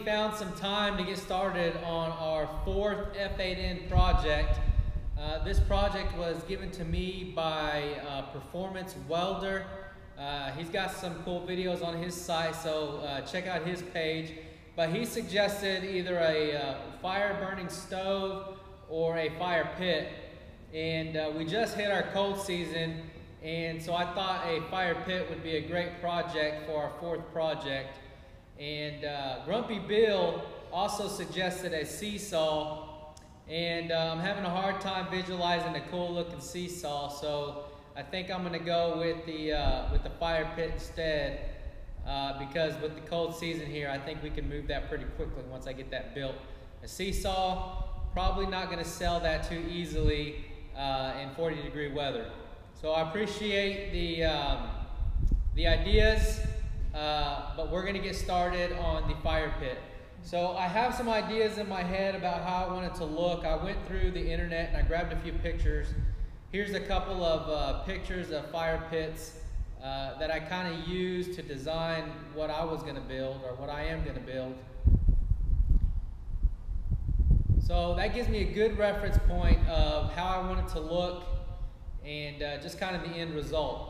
found some time to get started on our fourth F8N project. This project was given to me by a performance welder. He's got some cool videos on his site, so check out his page. But he suggested either a fire burning stove or a fire pit. And we just hit our cold season, and so I thought a fire pit would be a great project for our fourth project. And Grumpy Bill also suggested a seesaw, and I'm having a hard time visualizing a cool looking seesaw, so I think I'm going to go with the fire pit instead, because with the cold season here, I think we can move that pretty quickly once I get that built. A seesaw, probably not going to sell that too easily in 40-degree weather. So I appreciate the ideas. But we're going to get started on the fire pit. So I have some ideas in my head about how I want it to look. I went through the internet and I grabbed a few pictures. Here's a couple of pictures of fire pits that I kind of used to design what I was going to build, or what I am going to build. So that gives me a good reference point of how I want it to look and just kind of the end result.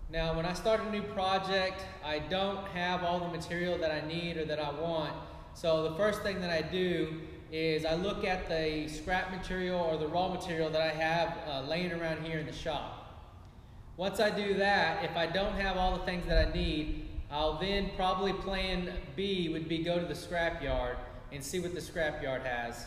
Now, when I start a new project, I don't have all the material that I need or that I want. So the first thing that I do is I look at the scrap material or the raw material that I have laying around here in the shop. Once I do that, if I don't have all the things that I need, I'll then probably plan B would be go to the scrap yard and see what the scrap yard has.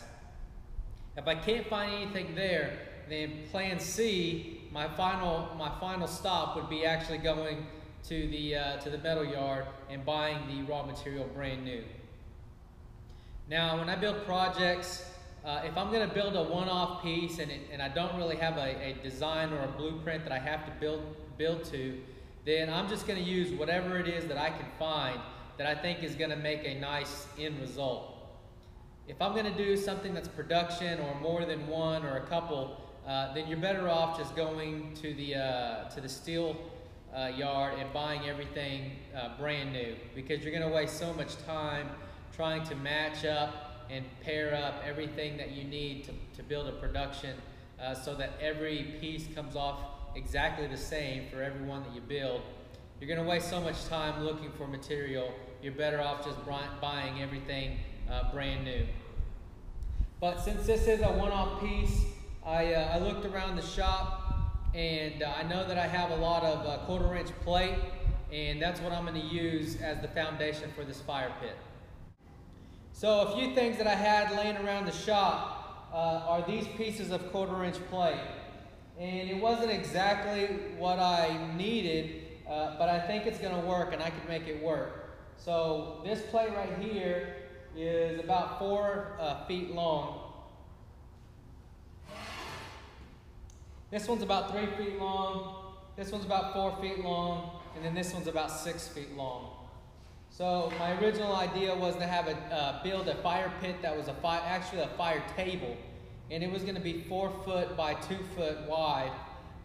If I can't find anything there, then plan C, my final stop would be actually going to the metal yard and buying the raw material brand new. Now, when I build projects, if I'm going to build a one-off piece and I don't really have a design or a blueprint that I have to build to, then I'm just going to use whatever it is that I can find that I think is going to make a nice end result. If I'm going to do something that's production or more than one or a couple, then you're better off just going to the steel yard and buying everything brand new, because you're going to waste so much time trying to match up and pair up everything that you need to build a production so that every piece comes off exactly the same for every one that you build. You're going to waste so much time looking for material. You're better off just buying everything brand new. But since this is a one-off piece, I looked around the shop, and I know that I have a lot of 1/4-inch plate, and that's what I'm going to use as the foundation for this fire pit. So a few things that I had laying around the shop are these pieces of 1/4-inch plate. And it wasn't exactly what I needed, but I think it's going to work, and I can make it work. So this plate right here is about 4 feet long. This one's about 3 feet long, this one's about 4 feet long, and then this one's about 6 feet long. So my original idea was to have build a fire pit that was actually a fire table, and it was going to be 4 foot by 2 foot wide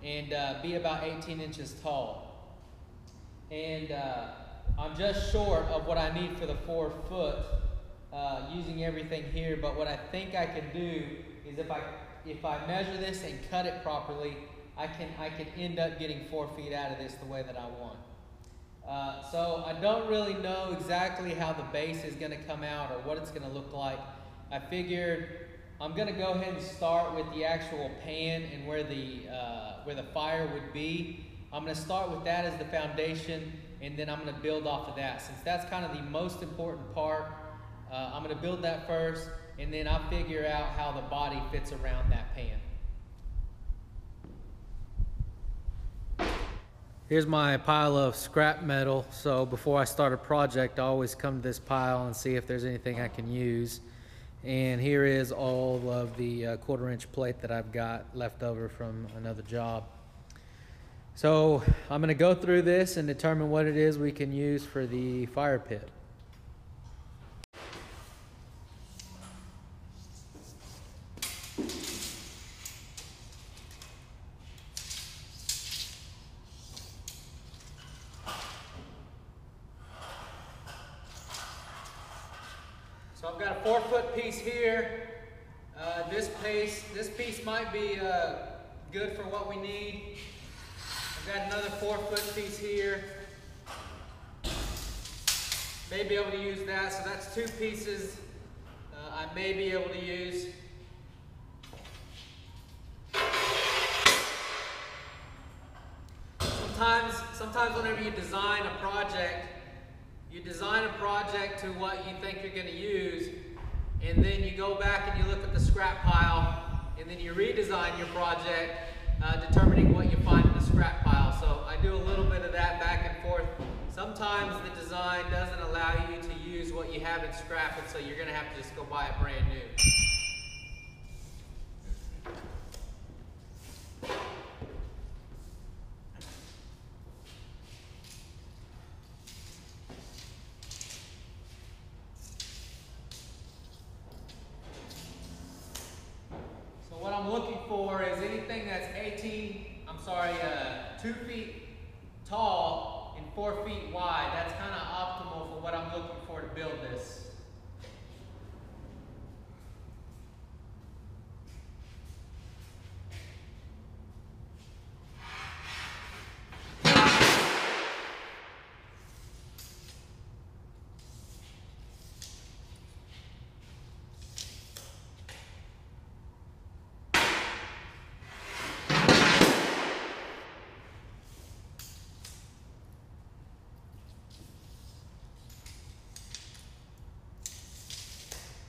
and be about 18 inches tall. And I'm just short of what I need for the 4 foot using everything here, but what I think I can do is if I measure this and cut it properly, I can end up getting 4 feet out of this the way that I want. So I don't really know exactly how the base is going to come out or what it's going to look like. I figured I'm going to go ahead and start with the actual pan and where the fire would be. I'm going to start with that as the foundation, and then I'm going to build off of that. Since that's kind of the most important part, I'm going to build that first, and then I'll figure out how the body fits around that pan. Here's my pile of scrap metal. So before I start a project, I always come to this pile and see if there's anything I can use. And here is all of the 1/4-inch plate that I've got left over from another job. So I'm going to go through this and determine what it is we can use for the fire pit. got a 4-foot piece here. This piece might be good for what we need. I've got another 4-foot piece here. May be able to use that, so that's 2 pieces I may be able to use. Sometimes whenever you design a project to what you think you're going to use, and then you go back and you look at the scrap pile, and then you redesign your project, determining what you find in the scrap pile. So I do a little bit of that back and forth. Sometimes the design doesn't allow you to use what you have in scrap, and so you're going to have to just go buy it brand new. What I'm looking for is anything that's 2 feet tall and 4 feet wide. That's kind of optimal for what I'm looking for to build this.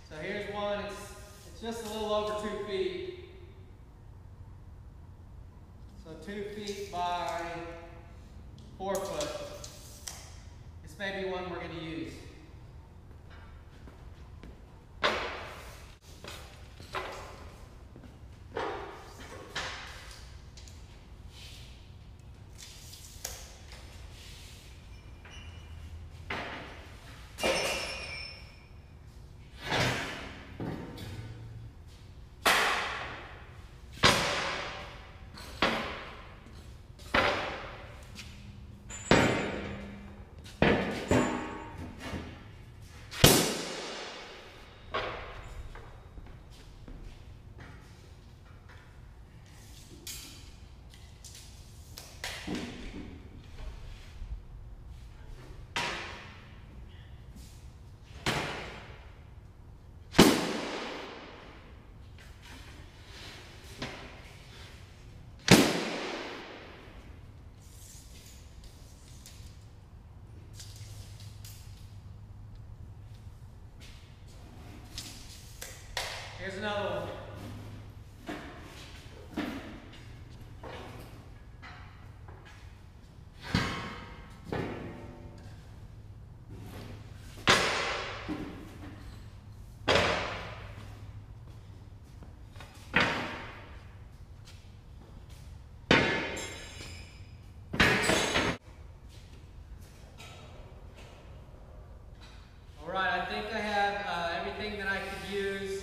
So here's one, it's just a little over 2 feet. So 2 feet by 4 foot. This may be one we're going to use. Here's another one. All right, I think I have everything that I could use.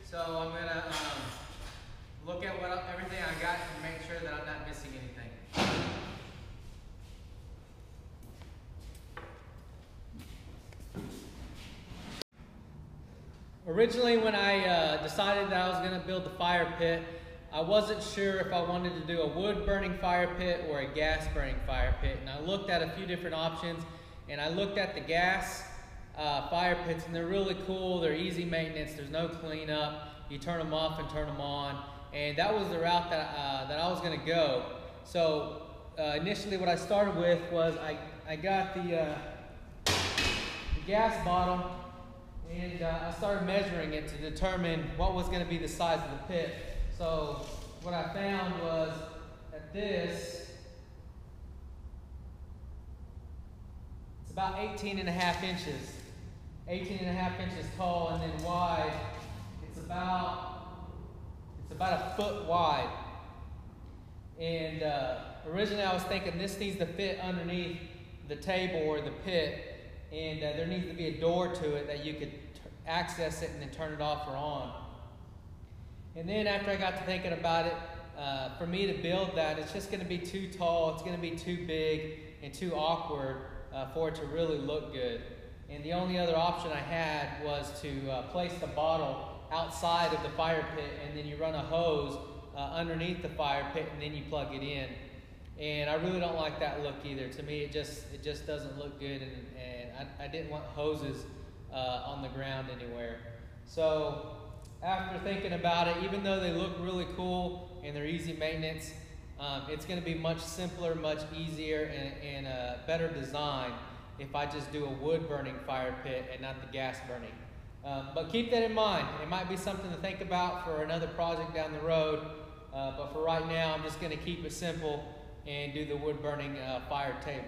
So I'm going to look at everything I got and make sure that I'm not missing anything. Originally, when I decided that I was going to build the fire pit, I wasn't sure if I wanted to do a wood burning fire pit or a gas burning fire pit. And I looked at a few different options, and I looked at the gas fire pits, and they're really cool. They're easy maintenance. There's no cleanup. You turn them off and turn them on, and that was the route that I was going to go. So initially, what I started with was I got the gas bottom, and I started measuring it to determine what was going to be the size of the pit. So what I found was that this, it's about 18.5 inches. 18.5 inches tall, and then wide, it's about a foot wide. And originally I was thinking this needs to fit underneath the table or the pit, and there needs to be a door to it that you could access it and then turn it off or on. And then after I got to thinking about it, for me to build that, it's just going to be too tall, it's going to be too big and too awkward for it to really look good. And the only other option I had was to place the bottle outside of the fire pit, and then you run a hose underneath the fire pit, and then you plug it in. And I really don't like that look either. To me, it just doesn't look good, and I didn't want hoses on the ground anywhere. So after thinking about it, even though they look really cool and they're easy maintenance, it's going to be much simpler, much easier, and a better design if I just do a wood burning fire pit and not the gas burning. But keep that in mind. It might be something to think about for another project down the road. But for right now, I'm just going to keep it simple and do the wood burning fire table.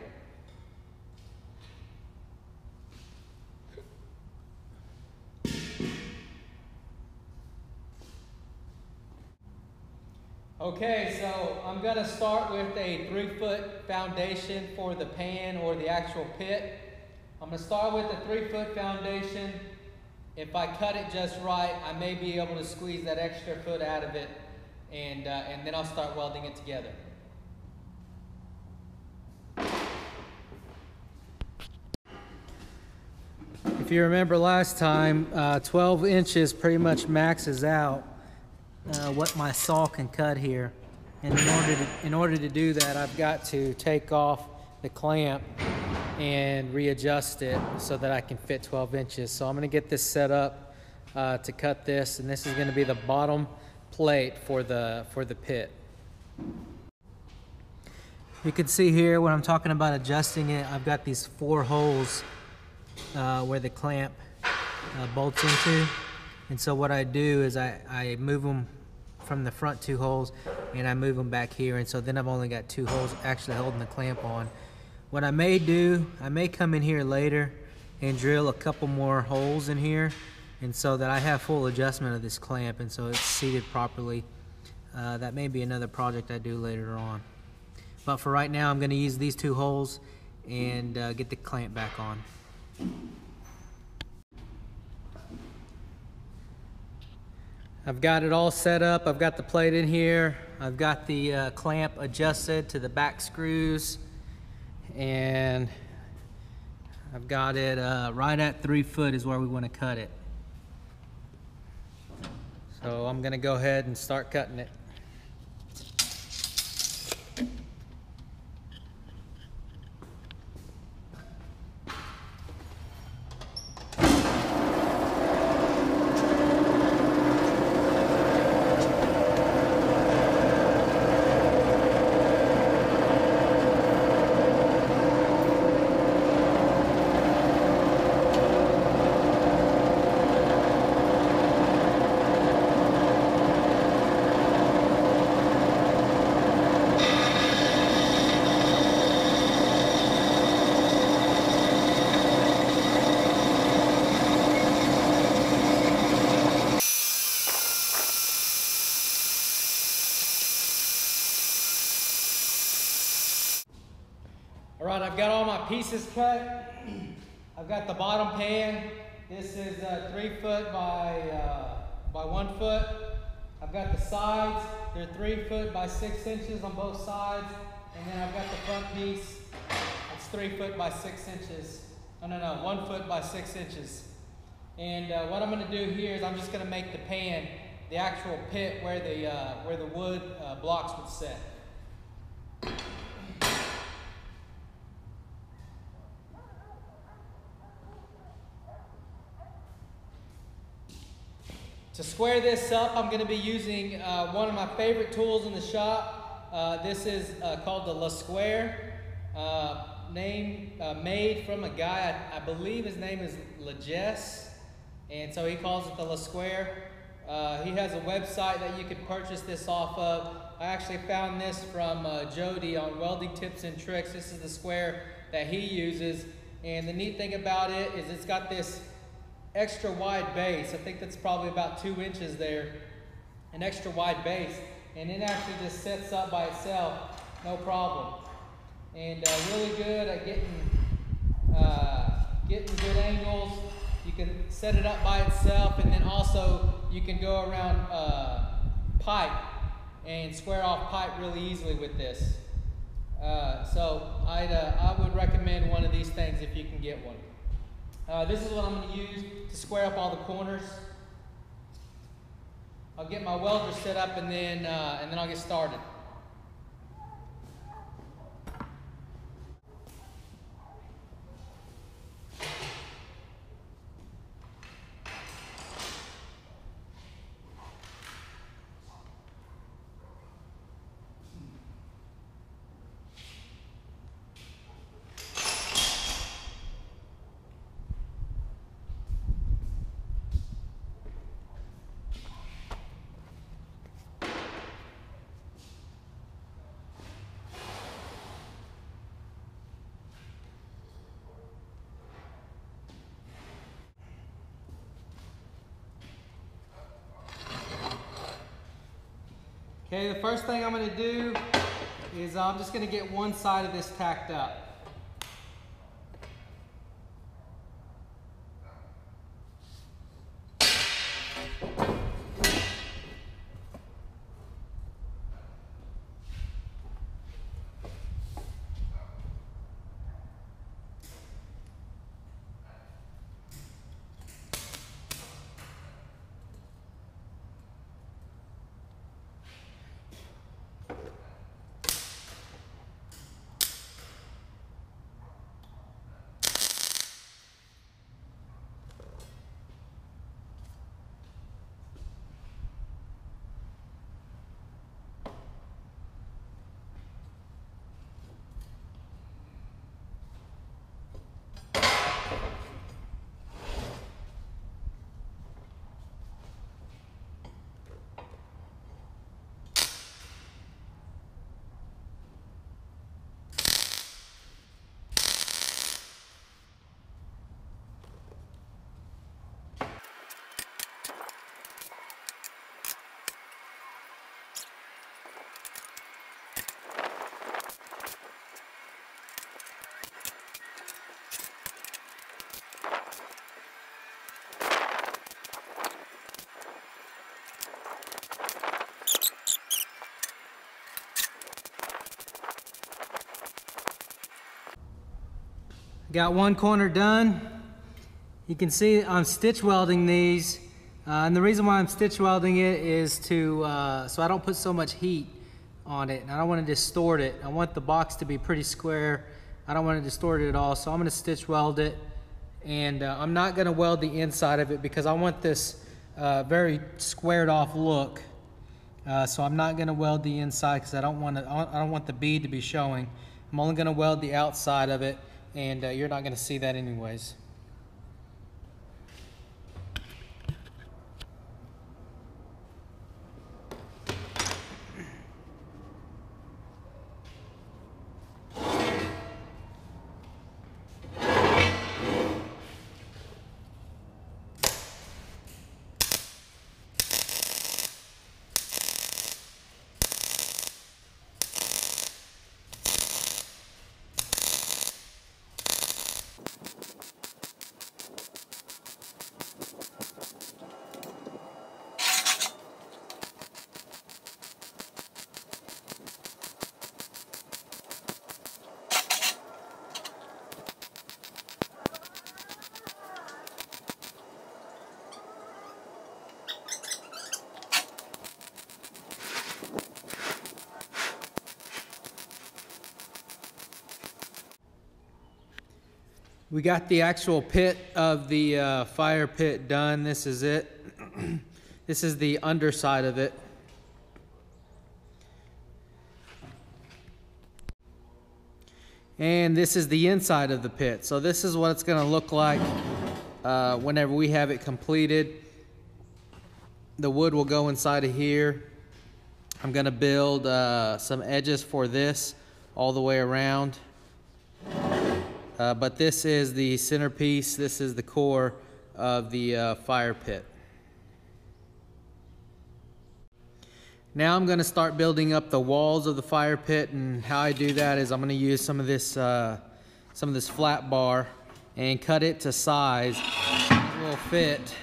Okay, so I'm going to start with a 3-foot foundation for the pan or the actual pit. I'm going to start with a 3-foot foundation. If I cut it just right, I may be able to squeeze that extra foot out of it, and then I'll start welding it together. If you remember last time, 12 inches pretty much maxes out what my saw can cut here. And in order to do that, I've got to take off the clamp and readjust it so that I can fit 12 inches. So I'm going to get this set up to cut this, and this is going to be the bottom plate for the pit. You can see here when I'm talking about adjusting it, I've got these 4 holes where the clamp bolts into. And so what I do is I move them from the front 2 holes, and I move them back here, and so then I've only got 2 holes actually holding the clamp on. What I may do, I may come in here later and drill a couple more holes in here, and so that I have full adjustment of this clamp, and so it's seated properly. That may be another project I do later on. But for right now, I'm going to use these 2 holes and get the clamp back on. I've got it all set up. I've got the plate in here. I've got the clamp adjusted to the back screws, and I've got it right at 3 foot is where we want to cut it. So I'm going to go ahead and start cutting it. All right, I've got all my pieces cut. I've got the bottom pan. This is 3 foot by 1 foot. I've got the sides. They're 3 foot by 6 inches on both sides. And then I've got the front piece. It's 3 foot by 6 inches. Oh, no, 1 foot by 6 inches. And what I'm going to do here is I'm just going to make the pan, the actual pit where the wood blocks would set. To square this up, I'm going to be using one of my favorite tools in the shop. This is called the La Square, made from a guy, I believe his name is Legess, and so he calls it the La Square. He has a website that you can purchase this off of. I actually found this from Jody on Welding Tips and Tricks. This is the square that he uses, and the neat thing about it is it's got this extra wide base. I think that's probably about 2 inches there, an extra wide base, and it actually just sets up by itself, no problem. And really good at getting good angles. You can set it up by itself, and then also you can go around pipe and square off pipe really easily with this. So I would recommend one of these things if you can get one. This is what I'm going to use to square up all the corners. I'll get my welder set up and then I'll get started. Okay, the first thing I'm going to do is I'm just going to get one side of this tacked up. Got one corner done. You can see I'm stitch welding these, and the reason why I'm stitch welding it is to so I don't put so much heat on it, and I don't want to distort it. I want the box to be pretty square. I don't want to distort it at all, so I'm going to stitch weld it, and I'm not going to weld the inside of it because I want this very squared off look. So I'm not going to weld the inside because I don't want the bead to be showing. I'm only going to weld the outside of it, and you're not going to see that anyways. We got the actual pit of the fire pit done. This is it. This is the underside of it. And this is the inside of the pit. So this is what it's going to look like whenever we have it completed. The wood will go inside of here. I'm going to build some edges for this all the way around. But this is the centerpiece. This is the core of the fire pit. Now I'm going to start building up the walls of the fire pit, and how I do that is I'm going to use some of this flat bar and cut it to size. It will fit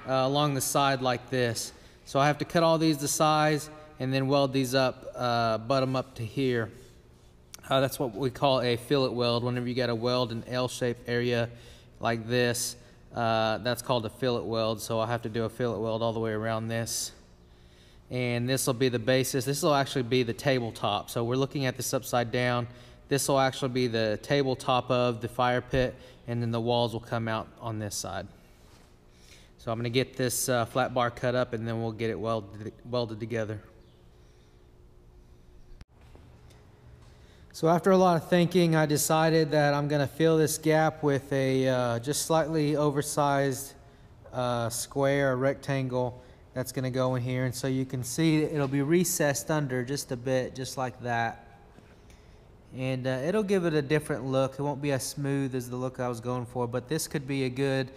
along the side like this. So I have to cut all these to size and then weld these up, butt them up to here. That's what we call a fillet weld. Whenever you got to weld an L-shaped area like this, that's called a fillet weld. So I'll have to do a fillet weld all the way around this. And this will be the basis. This will actually be the tabletop. So we're looking at this upside down. This will actually be the tabletop of the fire pit, and then the walls will come out on this side. So I'm going to get this flat bar cut up, and then we'll get it welded together. So after a lot of thinking, I decided that I'm going to fill this gap with a just slightly oversized square or rectangle that's going to go in here. And so you can see it'll be recessed under just a bit, just like that. And it'll give it a different look. It won't be as smooth as the look I was going for, but this could be a good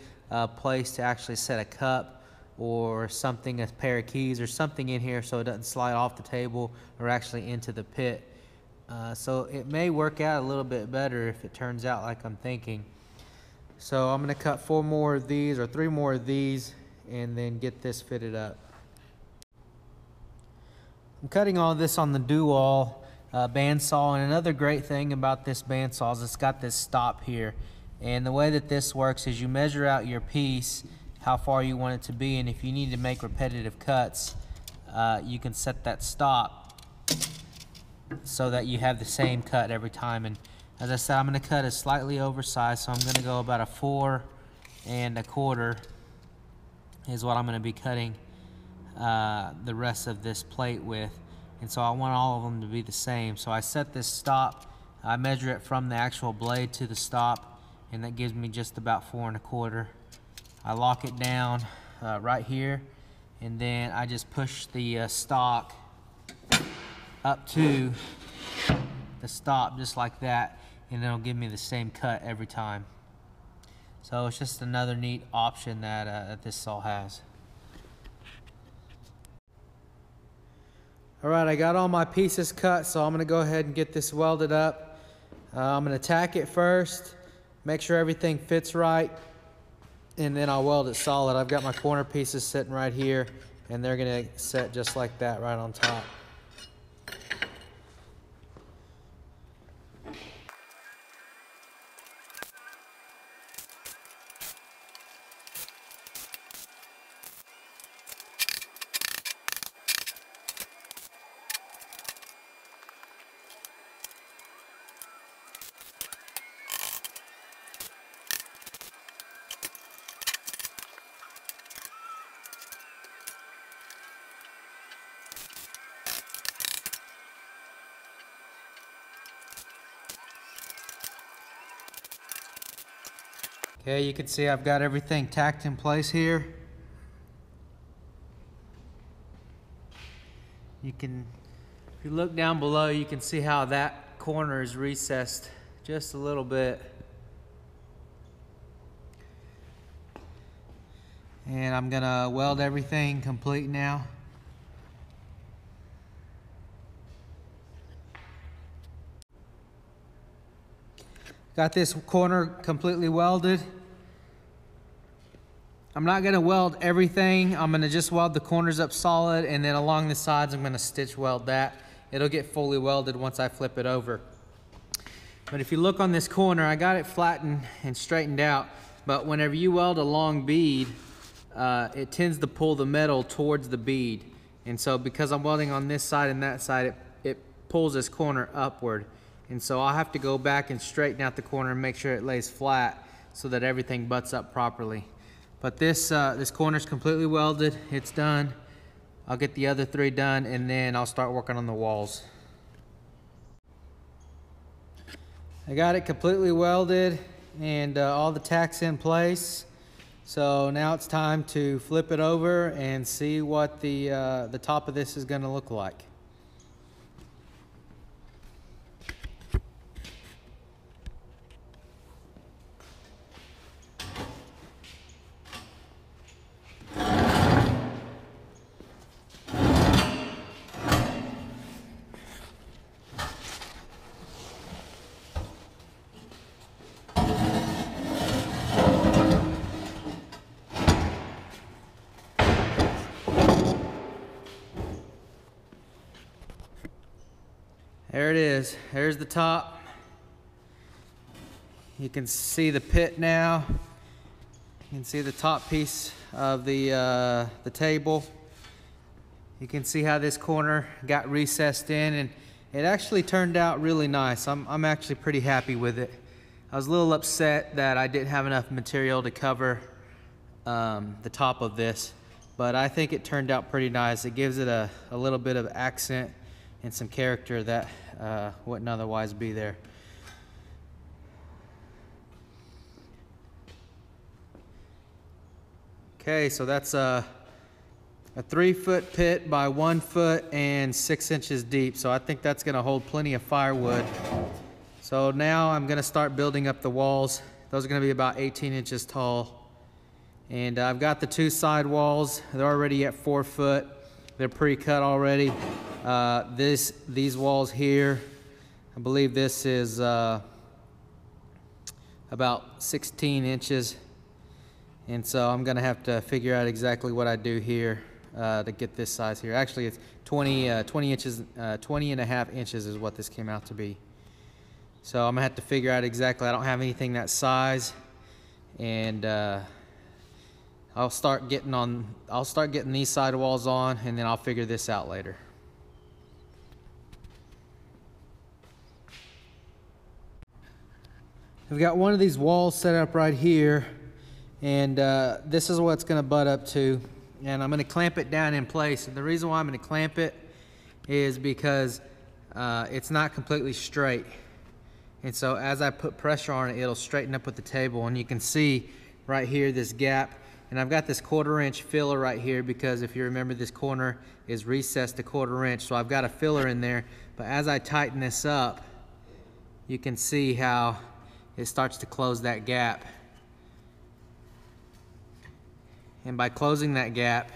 place to actually set a cup or something, a pair of keys or something in here, so it doesn't slide off the table or actually into the pit. So it may work out a little bit better if it turns out like I'm thinking. So I'm going to cut 4 more of these or 3 more of these and then get this fitted up. I'm cutting all this on the dual bandsaw, and another great thing about this bandsaw is it's got this stop here. And the way that this works is you measure out your piece, how far you want it to be, and if you need to make repetitive cuts, you can set that stop so that you have the same cut every time. And as I said, I'm going to cut a slightly oversized, so I'm going to go about a 4 1/4 is what I'm going to be cutting the rest of this plate with. And so I want all of them to be the same. So I set this stop, I measure it from the actual blade to the stop, and that gives me just about 4 1/4. I lock it down right here, and then I just push the stock up to the stop just like that, and it'll give me the same cut every time. So it's just another neat option that this saw has. All right, I got all my pieces cut, so I'm going to go ahead and get this welded up. I'm going to tack it first, make sure everything fits right, and then I'll weld it solid. I've got my corner pieces sitting right here, and they're going to set just like that right on top. Okay, you can see I've got everything tacked in place here. You can, if you look down below, you can see how that corner is recessed just a little bit. And I'm gonna weld everything complete now. Got this corner completely welded. I'm not going to weld everything. I'm going to just weld the corners up solid, and then along the sides I'm going to stitch weld that. It'll get fully welded once I flip it over. But if you look on this corner, I got it flattened and straightened out, but whenever you weld a long bead, it tends to pull the metal towards the bead. And so because I'm welding on this side and that side, it pulls this corner upward. And so I'll have to go back and straighten out the corner and make sure it lays flat so that everything butts up properly. But this corner's completely welded. It's done. I'll get the other 3 done, and then I'll start working on the walls. I got it completely welded and all the tacks in place. So now it's time to flip it over and see what the top of this is going to look like. There it is. There's the top. You can see the pit now. You can see the top piece of the table. You can see how this corner got recessed in, and it actually turned out really nice. I'm actually pretty happy with it. I was a little upset that I didn't have enough material to cover the top of this, but I think it turned out pretty nice. It gives it a little bit of accent and some character that wouldn't otherwise be there. Okay, so that's a 3-foot pit by 1 foot and 6 inches deep. So I think that's gonna hold plenty of firewood. So now I'm gonna start building up the walls. Those are gonna be about 18 inches tall. And I've got the 2 side walls. They're already at 4 foot. They're pre-cut already. These walls here, I believe this is about 16 inches. And so I'm gonna have to figure out exactly what I do here to get this size here. Actually, it's 20 and a half inches is what this came out to be. So I'm gonna have to figure out exactly. I don't have anything that size, and I'll start getting these sidewalls on, and then I'll figure this out later. We've got one of these walls set up right here, and this is what it's going to butt up to, and I'm going to clamp it down in place. And the reason why I'm going to clamp it is because it's not completely straight, and so as I put pressure on it, it'll straighten up with the table. And you can see right here this gap, and I've got this 1/4 inch filler right here because if you remember, this corner is recessed to 1/4 inch, so I've got a filler in there. But as I tighten this up, you can see how it starts to close that gap. And by closing that gap,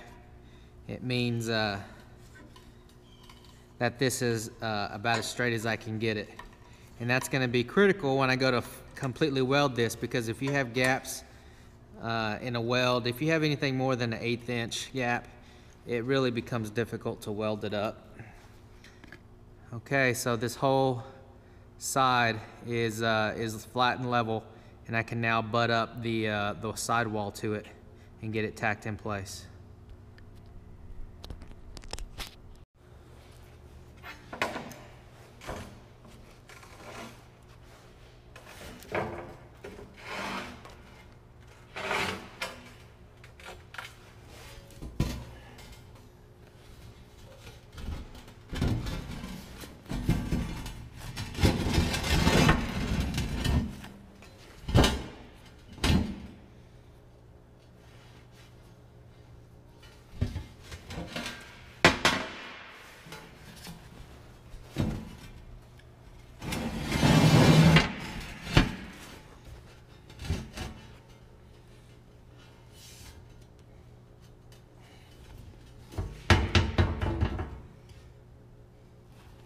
it means that this is about as straight as I can get it. And that's going to be critical when I go to completely weld this, because if you have gaps in a weld, if you have anything more than an 1/8 inch gap, it really becomes difficult to weld it up. Okay, so this whole side is flat and level, and I can now butt up the sidewall to it and get it tacked in place.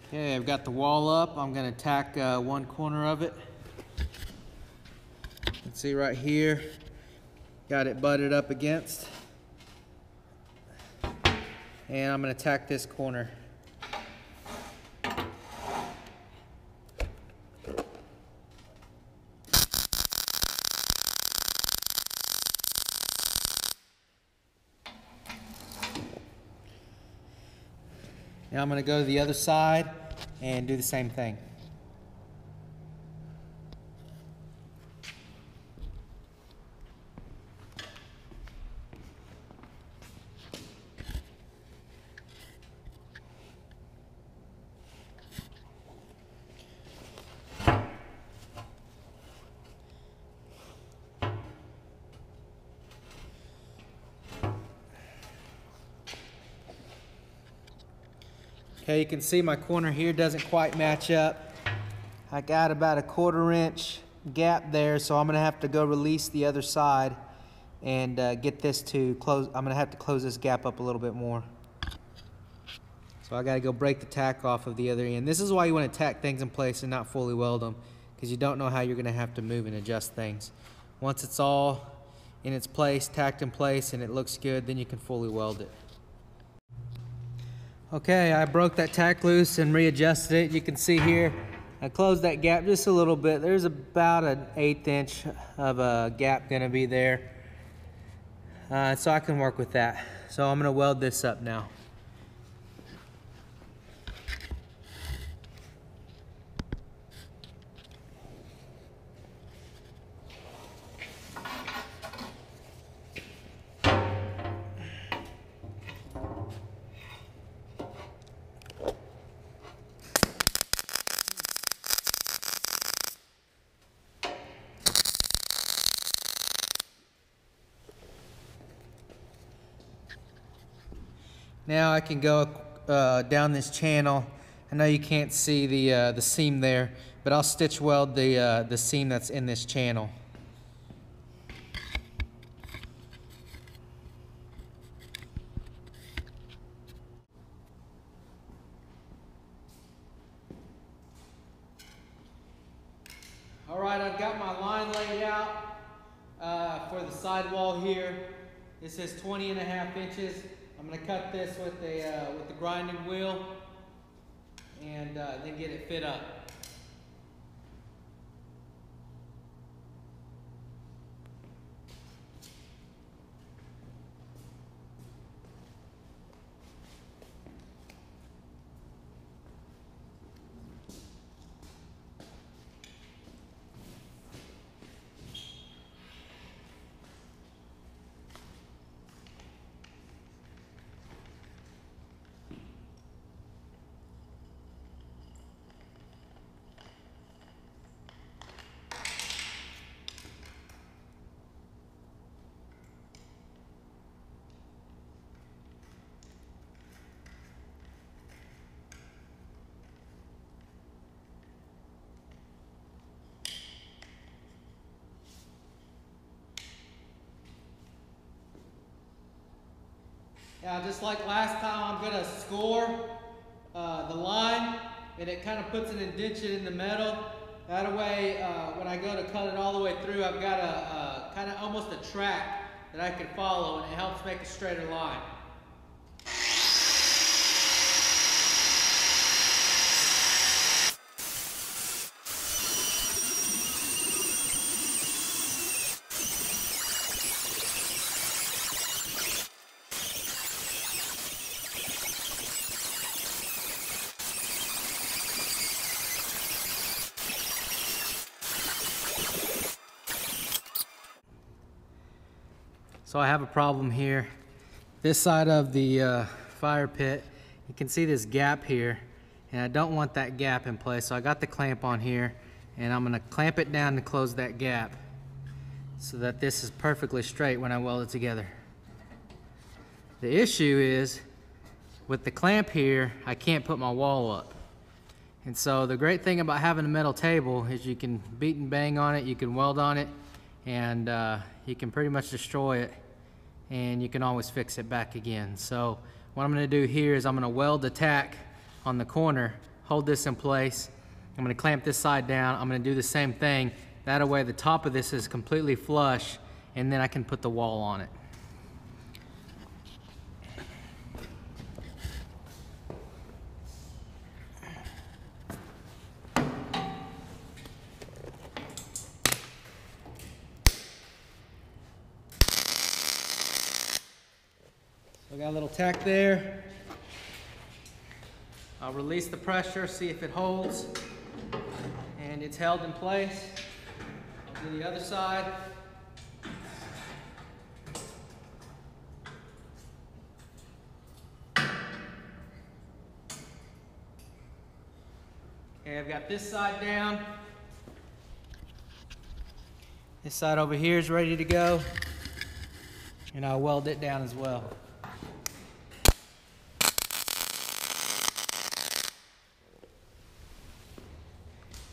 Okay, I've got the wall up. I'm going to tack one corner of it. You can see right here, got it butted up against. And I'm going to tack this corner. Now I'm going to go to the other side and do the same thing. Okay, you can see my corner here doesn't quite match up. I got about a 1/4 inch gap there, so I'm gonna have to go release the other side and get this to close. I'm gonna have to close this gap up a little bit more. So I gotta go break the tack off of the other end. This is why you wanna tack things in place and not fully weld them, because you don't know how you're gonna have to move and adjust things. Once it's all in its place, tacked in place, and it looks good, then you can fully weld it. Okay, I broke that tack loose and readjusted it. You can see here, I closed that gap just a little bit. There's about an 1/8 inch of a gap gonna be there. so I can work with that. So I'm gonna weld this up now. Now I can go down this channel. I know you can't see the seam there, but I'll stitch weld the seam that's in this channel. All right, I've got my line laid out for the sidewall here. This is 20.5 inches. I'm going to cut this with the grinding wheel and then get it fit up. Now, just like last time, I'm going to score the line, and it kind of puts an indentation in the metal. That way, when I go to cut it all the way through, I've got a kind of almost a track that I can follow, and it helps make a straighter line. So I have a problem here. This side of the fire pit, you can see this gap here, and I don't want that gap in place. So I got the clamp on here, and I'm gonna clamp it down to close that gap so that this is perfectly straight when I weld it together. The issue is, with the clamp here, I can't put my wall up. And so the great thing about having a metal table is you can beat and bang on it, you can weld on it, and you can pretty much destroy it, and you can always fix it back again. So what I'm going to do here is I'm going to weld the tack on the corner, hold this in place. I'm going to clamp this side down. I'm going to do the same thing. That way the top of this is completely flush, and then I can put the wall on it. We got a little tack there. I'll release the pressure, see if it holds, and it's held in place. I'll do the other side. Okay, I've got this side down. This side over here is ready to go, and I'll weld it down as well.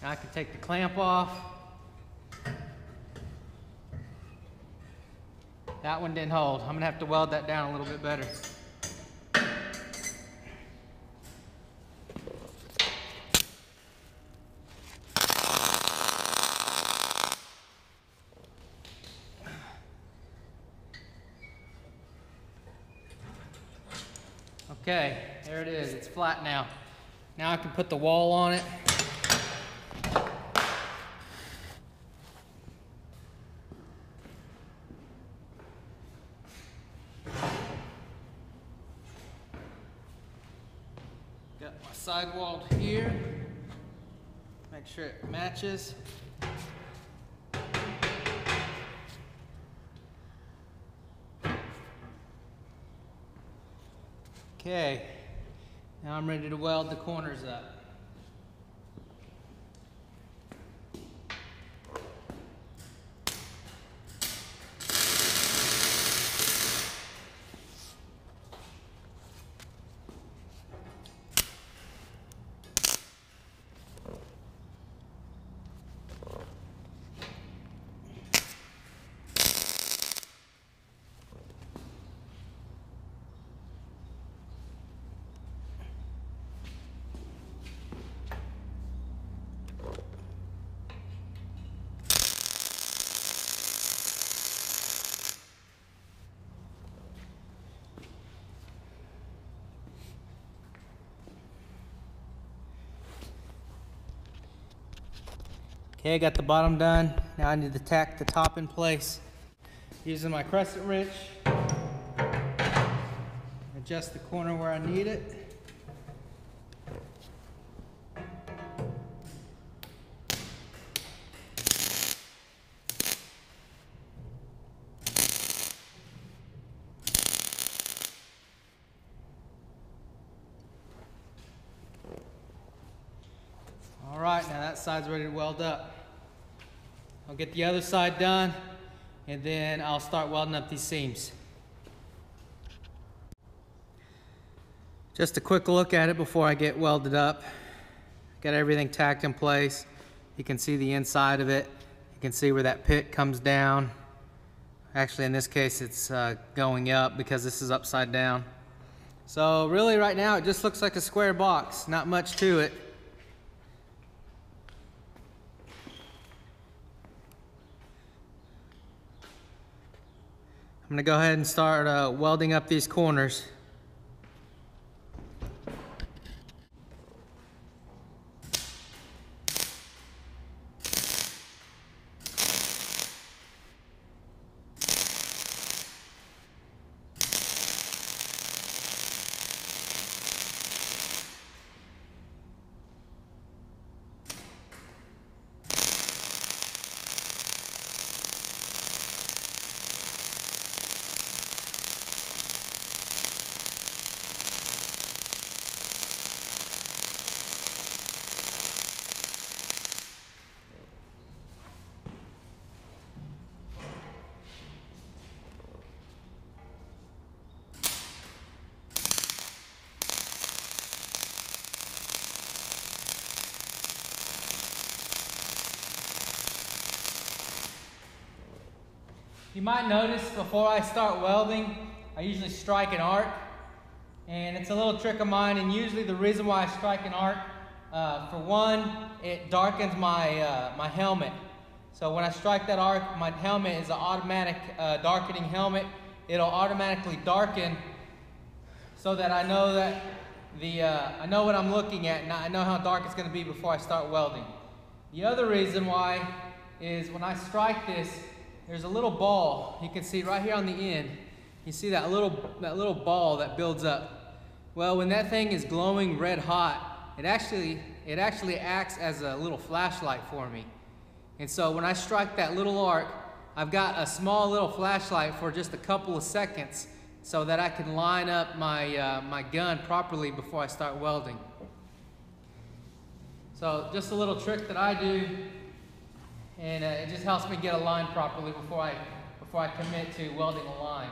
Now I can take the clamp off. That one didn't hold. I'm gonna have to weld that down a little bit better. Okay, there it is. It's flat now. Now I can put the wall on it. sidewall here. Make sure it matches. Okay, now I'm ready to weld the corners up. Okay, I got the bottom done. Now I need to tack the top in place. Using my crescent wrench. Adjust the corner where I need it. All right, now that side's ready to weld up. I'll get the other side done, and then I'll start welding up these seams. Just a quick look at it before I get welded up. Got everything tacked in place. You can see the inside of it. You can see where that pit comes down. Actually, in this case, it's going up because this is upside down. So really right now, it just looks like a square box. Not much to it. I'm going to go ahead and start welding up these corners. You might notice before I start welding, I usually strike an arc, and it's a little trick of mine, and usually the reason why I strike an arc, for one, it darkens my helmet. So when I strike that arc, my helmet is an automatic darkening helmet. It'll automatically darken so that I know that I know what I'm looking at, and I know how dark it's going to be before I start welding. The other reason why is when I strike this, there's a little ball. You can see right here on the end. You see that little ball that builds up. Well, when that thing is glowing red hot, it actually acts as a little flashlight for me. And so when I strike that little arc, I've got a small little flashlight for just a couple of seconds so that I can line up my gun properly before I start welding. So just a little trick that I do, and it just helps me get a line properly before I commit to welding a line.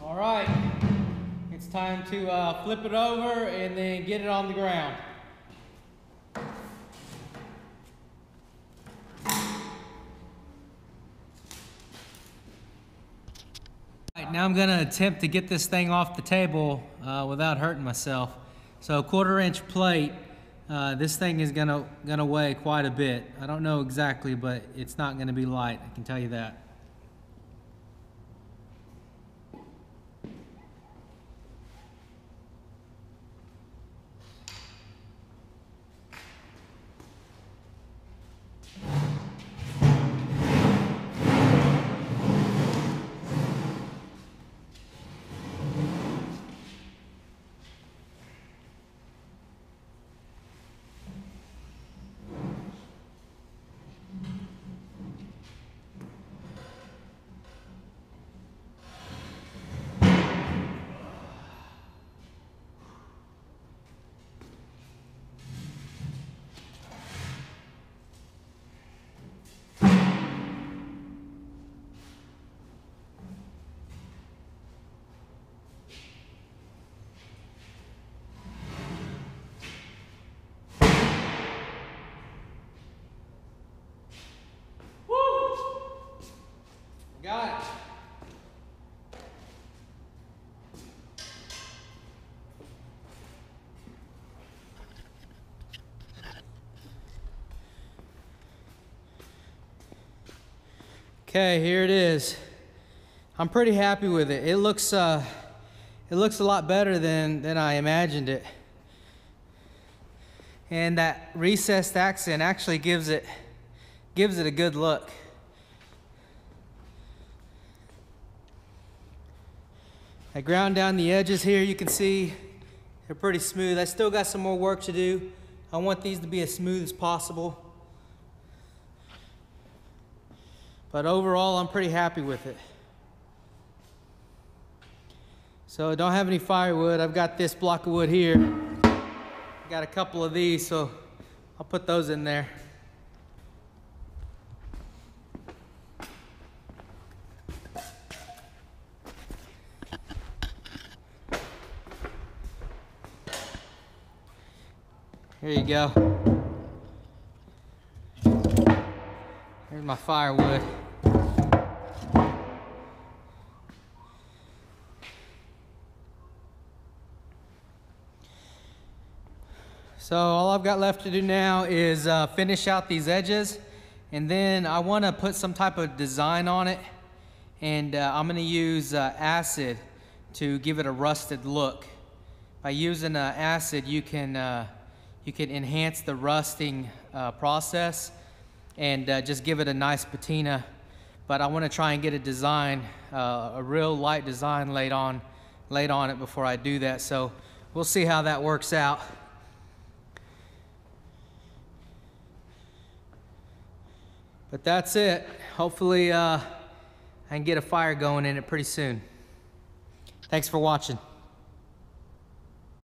All right, it's time to flip it over and then get it on the ground. now I'm gonna attempt to get this thing off the table without hurting myself. So 1/4 inch plate, this thing is gonna weigh quite a bit. I don't know exactly, but it's not gonna be light, I can tell you that. Got it. Okay, here it is. I'm pretty happy with it. It looks a lot better than I imagined it. And that recessed accent actually gives it a good look. I ground down the edges here. You can see they're pretty smooth. I still got some more work to do. I want these to be as smooth as possible. But overall, I'm pretty happy with it. So I don't have any firewood. I've got this block of wood here. Got a couple of these, so I'll put those in there. Here you go. Here's my firewood. So all I've got left to do now is finish out these edges, and then I want to put some type of design on it, and I'm going to use acid to give it a rusted look. By using acid, you can enhance the rusting process and just give it a nice patina. But I want to try and get a design, a real light design laid on it before I do that. So we'll see how that works out. But that's it. Hopefully I can get a fire going in it pretty soon. Thanks for watching.